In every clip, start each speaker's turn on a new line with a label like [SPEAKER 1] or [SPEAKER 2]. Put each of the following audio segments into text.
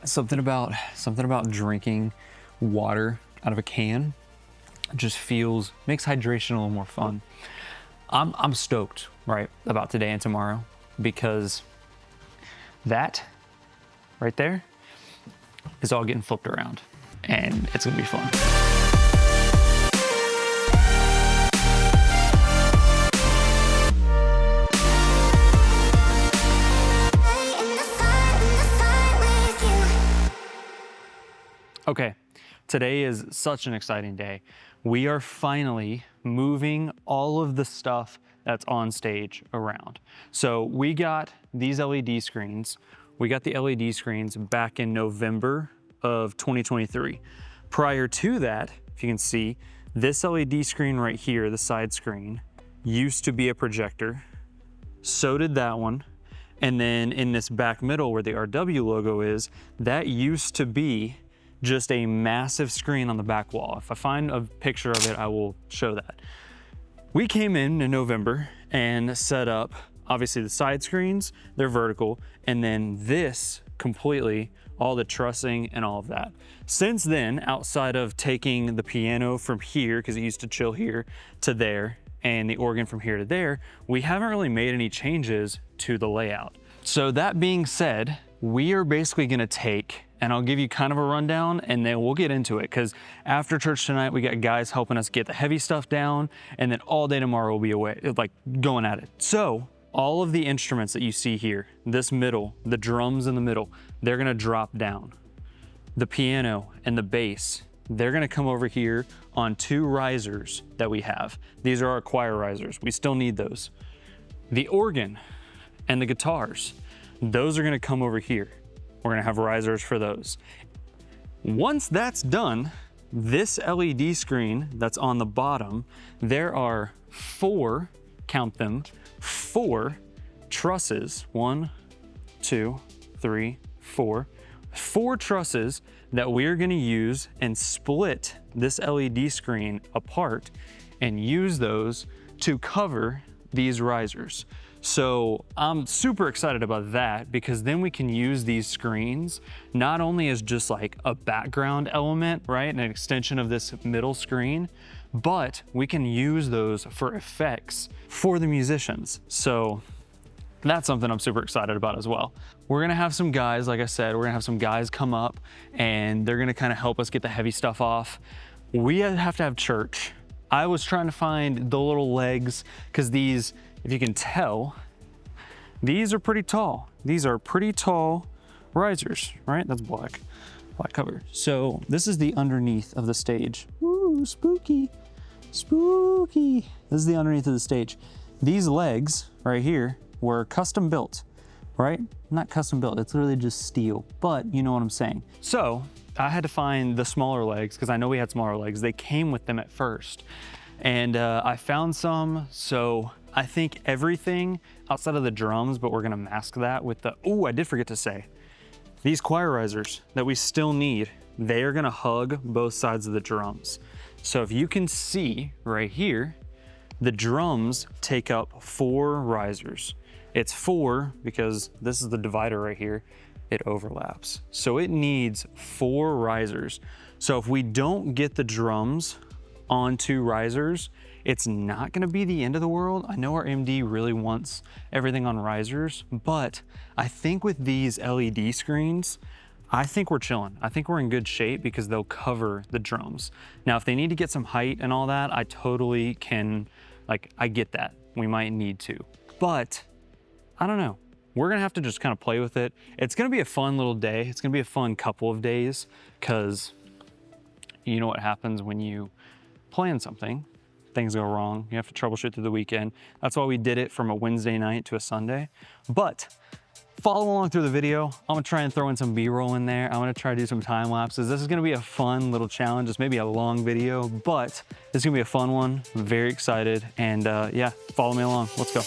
[SPEAKER 1] Something about drinking water out of a can just makes hydration a little more fun. I'm stoked, right, about today and tomorrow, because that right there is all getting flipped around and it's gonna be fun. Okay, today is such an exciting day. We are finally moving all of the stuff that's on stage around. So we got these LED screens. We got the LED screens back in November of 2023. Prior to that, if you can see, this LED screen right here, the side screen, used to be a projector. So did that one. And then in this back middle where the RW logo is, that used to be just a massive screen on the back wall. If I find a picture of it, I will show that. We came in November and set up, obviously the side screens, they're vertical, and then this completely, all the trussing and all of that. Since then, outside of taking the piano from here, because it used to chill here, to there, and the organ from here to there, we haven't really made any changes to the layout. So that being said, we are basically gonna take, and I'll give you kind of a rundown and then we'll get into it, because after church tonight, we got guys helping us get the heavy stuff down, and then all day tomorrow we'll be away, like going at it. So all of the instruments that you see here, this middle, the drums in the middle, they're gonna drop down. The piano and the bass, they're gonna come over here on two risers that we have. These are our choir risers. We still need those. The organ and the guitars, those are gonna come over here. We're gonna have risers for those. Once that's done, this LED screen that's on the bottom, there are four, count them, four trusses. 1, 2, 3, 4. 4 trusses that we're gonna use and split this LED screen apart and use those to cover these risers. So I'm super excited about that, because then we can use these screens not only as just like a background element, right, an extension of this middle screen, but we can use those for effects for the musicians. So that's something I'm super excited about as well. We're gonna have some guys, like I said, we're gonna have some guys come up and they're gonna kind of help us get the heavy stuff off. We have to have church. I was trying to find the little legs, because these, if you can tell, these are pretty tall. These are pretty tall risers, right? That's black cover. So this is the underneath of the stage. Ooh, spooky, spooky. This is the underneath of the stage. These legs right here were custom built, right? Not custom built, it's literally just steel, but you know what I'm saying. So I had to find the smaller legs, because I know we had smaller legs. They came with them at first. And I found some, so I think everything outside of the drums, but we're gonna mask that with the, oh, I did forget to say, these choir risers that we still need, they are gonna hug both sides of the drums. So if you can see right here, the drums take up 4 risers. It's 4 because this is the divider right here, it overlaps. So it needs 4 risers. So if we don't get the drums on 2 risers, it's not gonna be the end of the world. I know our MD really wants everything on risers, but I think with these LED screens, I think we're chilling. I think we're in good shape because they'll cover the drums. Now, if they need to get some height and all that, I totally can, like, I get that. We might need to, but I don't know. We're gonna have to just kind of play with it. It's gonna be a fun little day. It's gonna be a fun couple of days, because you know what happens when you plan something, things go wrong, you have to troubleshoot through the weekend. That's why we did it from a Wednesday night to a Sunday. But follow along through the video. I'm gonna try and throw in some B-roll in there. I'm gonna try to do some time lapses. This is gonna be a fun little challenge. It's maybe a long video, but it's gonna be a fun one. I'm very excited, and yeah, follow me along. Let's go.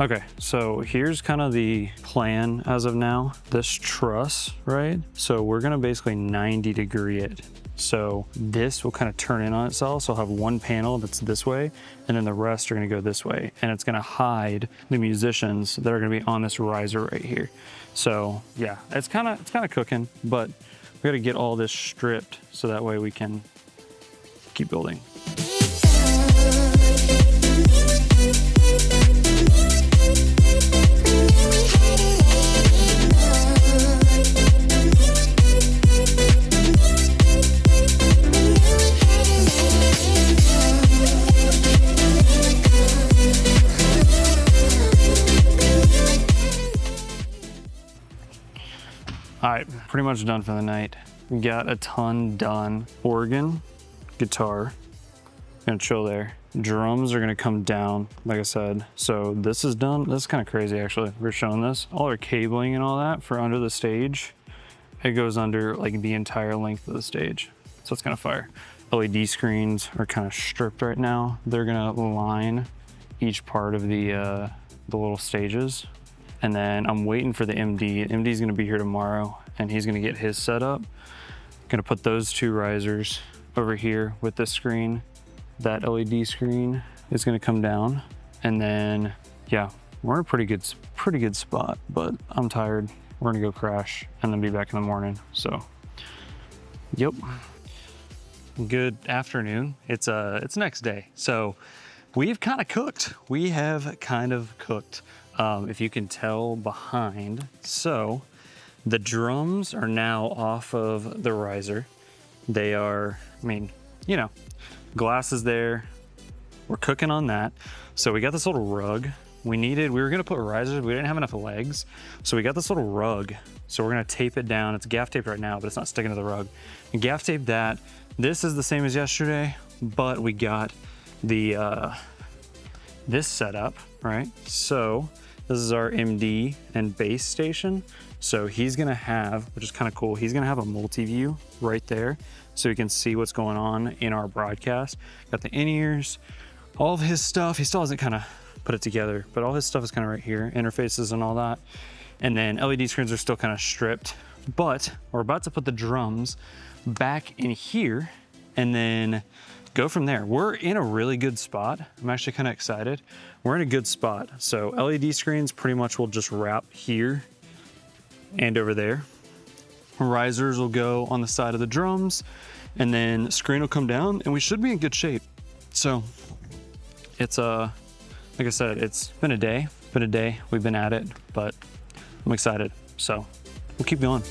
[SPEAKER 1] Okay, so here's kind of the plan as of now. This truss, right? So we're gonna basically 90 degree it. So this will kind of turn in on itself. So I'll have one panel that's this way, and then the rest are gonna go this way. And it's gonna hide the musicians that are gonna be on this riser right here. So yeah, it's kind of cooking, but we gotta get all this stripped so that way we can keep building. All right, pretty much done for the night. We got a ton done. Organ, guitar, gonna chill there. Drums are gonna come down, like I said. So this is done. This is kind of crazy actually. We're showing this. All our cabling and all that for under the stage, it goes under like the entire length of the stage. So it's gonna fire. LED screens are kind of stripped right now. They're gonna line each part of the little stages. And then I'm waiting for the MD. MD's gonna be here tomorrow and he's gonna get his set up. Gonna put those two risers over here with this screen. That LED screen is gonna come down. And then, yeah, we're in a pretty good spot, but I'm tired. We're gonna go crash and then be back in the morning, so. Yep. Good afternoon. It's next day. So we've kind of cooked. We have kind of cooked. If you can tell behind. So the drums are now off of the riser. They are, I mean, you know, glass is there. We're cooking on that. So we got this little rug. We were gonna put risers, we didn't have enough legs. So we got this little rug. So we're gonna tape it down. It's gaff taped right now, but it's not sticking to the rug. And gaff tape that. This is the same as yesterday, but we got the, this setup, right? So this is our MD and bass station. So he's gonna have, which is kind of cool, he's gonna have a multi-view right there so you can see what's going on in our broadcast. Got the in-ears, all of his stuff. He still hasn't kind of put it together, but all his stuff is kind of right here, interfaces and all that. And then LED screens are still kind of stripped, but we're about to put the drums back in here and then go from there. We're in a really good spot. I'm actually kind of excited. We're in a good spot. So LED screens pretty much will just wrap here and over there. Risers will go on the side of the drums and then screen will come down and we should be in good shape. So it's like I said, it's been a day. We've been at it, but I'm excited. So we'll keep going.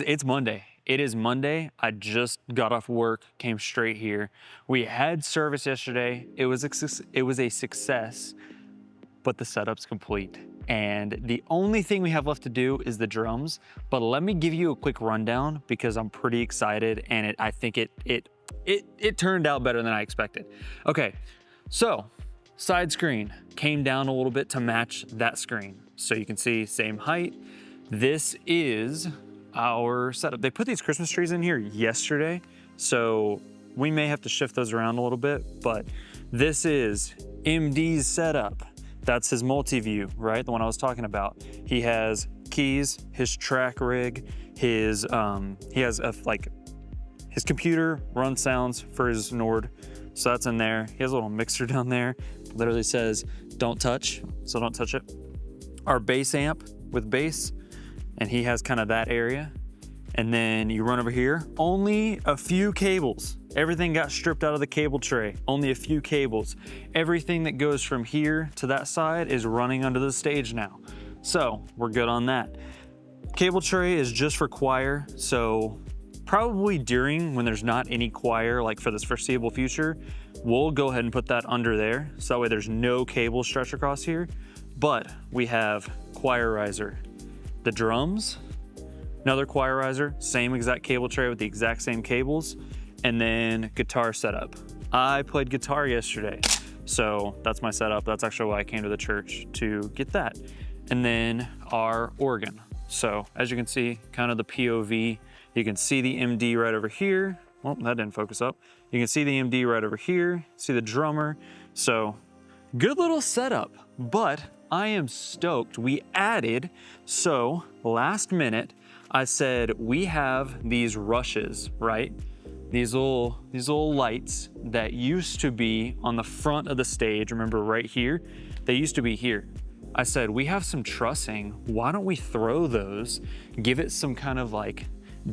[SPEAKER 1] It's Monday. It is Monday. I just got off work, came straight here. We had service yesterday. It was a success, but the setup's complete. And the only thing we have left to do is the drums. But let me give you a quick rundown because I'm pretty excited and I think it turned out better than I expected. Okay, so side screen came down a little bit to match that screen. So you can see same height. This is our setup. They put these Christmas trees in here yesterday, so we may have to shift those around a little bit, but this is MD's setup. That's his multi-view, right? The one I was talking about. He has keys, his track rig, he has his computer runs sounds for his Nord, so that's in there. He has a little mixer down there. Literally says, don't touch, so don't touch it. Our bass amp with bass, and he has kind of that area. And then you run over here, only a few cables. Everything got stripped out of the cable tray, only a few cables. Everything that goes from here to that side is running under the stage now. So we're good on that. Cable tray is just for choir. So probably when there's not any choir, like for this foreseeable future, we'll go ahead and put that under there. So that way there's no cable stretched across here. But we have choir riser. The drums, another choir riser, same exact cable tray with the exact same cables, and then guitar setup. I played guitar yesterday, So that's my setup. That's actually why I came to the church, to get that. And then our organ. So as you can see, kind of the POV, you can see the MD right over here. Well, that didn't focus up. You can see the MD right over here, see the drummer. So good little setup, but I am stoked. We added, so last minute, I said we have these rushes, right? These little lights that used to be on the front of the stage. Remember right here? They used to be here. I said, we have some trussing. Why don't we throw those, give it some kind of like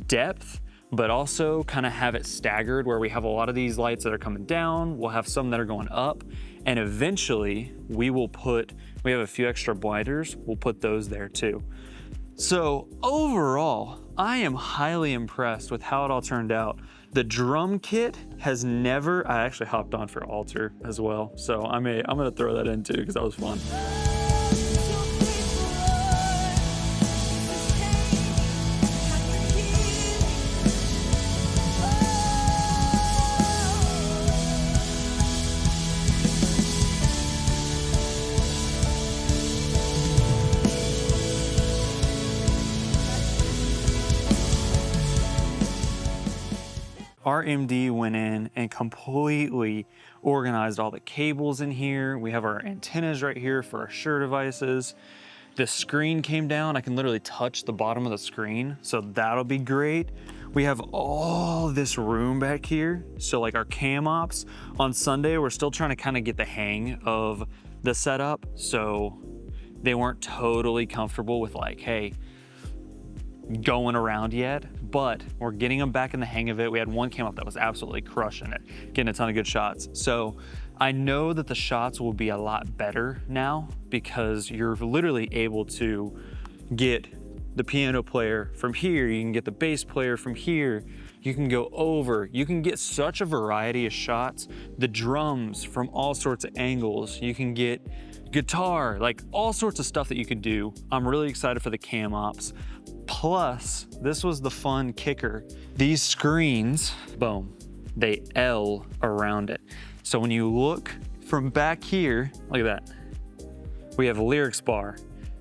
[SPEAKER 1] depth, but also kind of have it staggered where we have a lot of these lights that are coming down. We'll have some that are going up. And eventually we have a few extra blinders. We'll put those there too. So overall, I am highly impressed with how it all turned out. The drum kit has never, I actually hopped on for altar as well. So I'm gonna throw that in too, because that was fun. Our MD went in and completely organized all the cables in here. We have our antennas right here for our Shure devices. The screen came down. I can literally touch the bottom of the screen, so that'll be great. We have all this room back here. So like our cam ops on Sunday, we're still trying to kind of get the hang of the setup. So they weren't totally comfortable with like, hey, going around yet, but we're getting them back in the hang of it. We had one cam up that was absolutely crushing it, getting a ton of good shots. So I know that the shots will be a lot better now, because you're literally able to get the piano player from here, you can get the bass player from here, you can go over, you can get such a variety of shots, the drums from all sorts of angles, you can get guitar, like all sorts of stuff that you could do. I'm really excited for the cam ops. Plus, this was the fun kicker. These screens, boom, they L around it. So when you look from back here, look at that. We have a lyrics bar.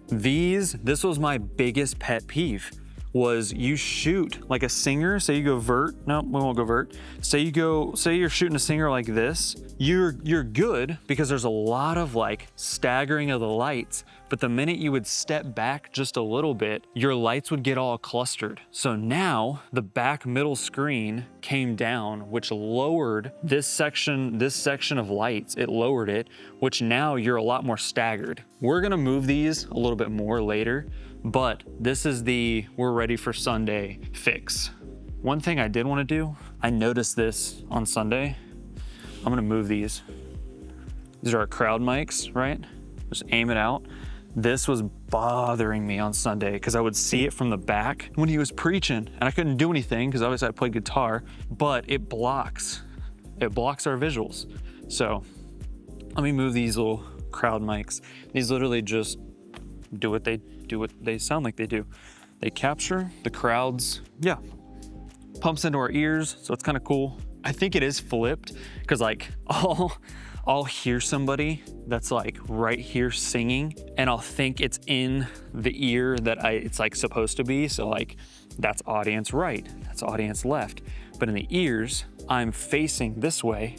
[SPEAKER 1] This was my biggest pet peeve, was you shoot like a singer, say you go vert, no, we won't go vert. Say you're shooting a singer like this, you're good because there's a lot of like staggering of the lights, but the minute you would step back just a little bit, your lights would get all clustered. So now the back middle screen came down, which lowered this section of lights, it lowered it, which now you're a lot more staggered. We're gonna move these a little bit more later, but this is the we're ready for Sunday fix. One thing I did want to do, I noticed this on Sunday. I'm gonna move these. These are our crowd mics, right? Just aim it out. This was bothering me on Sunday because I would see it from the back when he was preaching, and I couldn't do anything because obviously I played guitar, but it blocks our visuals. So let me move these little crowd mics. These literally just do what they sound like they do. They capture the crowds, yeah. Pumps into our ears, so it's kind of cool. I think it is flipped because like I'll hear somebody that's like right here singing, and I'll think it's in the ear that it's like supposed to be. So like that's audience right, that's audience left. But in the ears, I'm facing this way,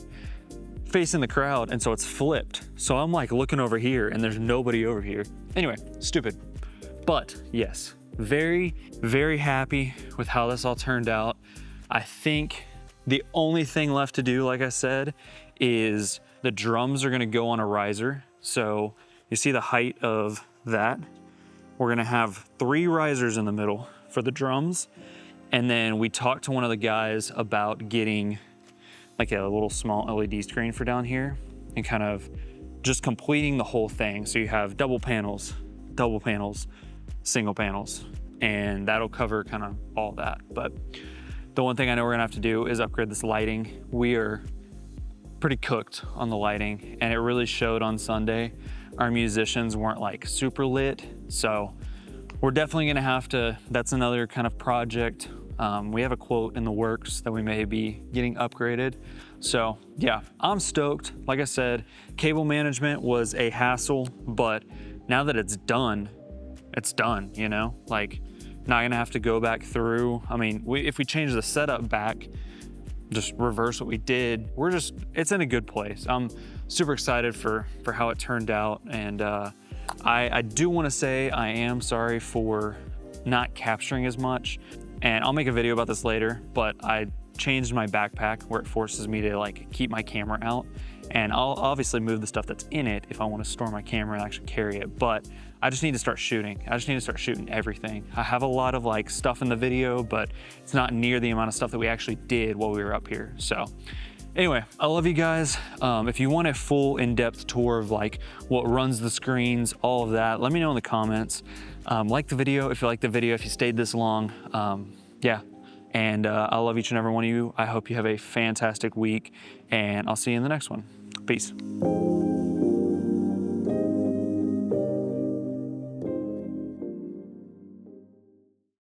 [SPEAKER 1] facing the crowd, and so it's flipped. So I'm like looking over here and there's nobody over here. Anyway, stupid. But yes, very, very happy with how this all turned out. I think the only thing left to do, like I said, is the drums are gonna go on a riser. So you see the height of that. We're gonna have 3 risers in the middle for the drums. And then we talked to one of the guys about getting like a little small LED screen for down here and kind of just completing the whole thing. So you have double panels, single panels, and that'll cover kind of all that. But the one thing I know we're gonna have to do is upgrade this lighting. We are pretty cooked on the lighting, and it really showed on Sunday. Our musicians weren't like super lit, so we're definitely gonna have to, that's another kind of project. We have a quote in the works that we may be getting upgraded. So yeah, I'm stoked. Like I said, cable management was a hassle, but now that it's done, you know? Like, not gonna have to go back through. I mean, if we change the setup back, just reverse what we did, it's in a good place. I'm super excited for how it turned out. And I do wanna say I am sorry for not capturing as much. And I'll make a video about this later, but I changed my backpack where it forces me to like keep my camera out. And I'll obviously move the stuff that's in it if I want to store my camera and actually carry it, but I just need to start shooting. I just need to start shooting everything. I have a lot of like stuff in the video, but it's not near the amount of stuff that we actually did while we were up here. So anyway, I love you guys. If you want a full in-depth tour of like what runs the screens, all of that, let me know in the comments. Like the video if you liked the video, if you stayed this long. Yeah, and I love each and every one of you. I hope you have a fantastic week, and I'll see you in the next one. Peace.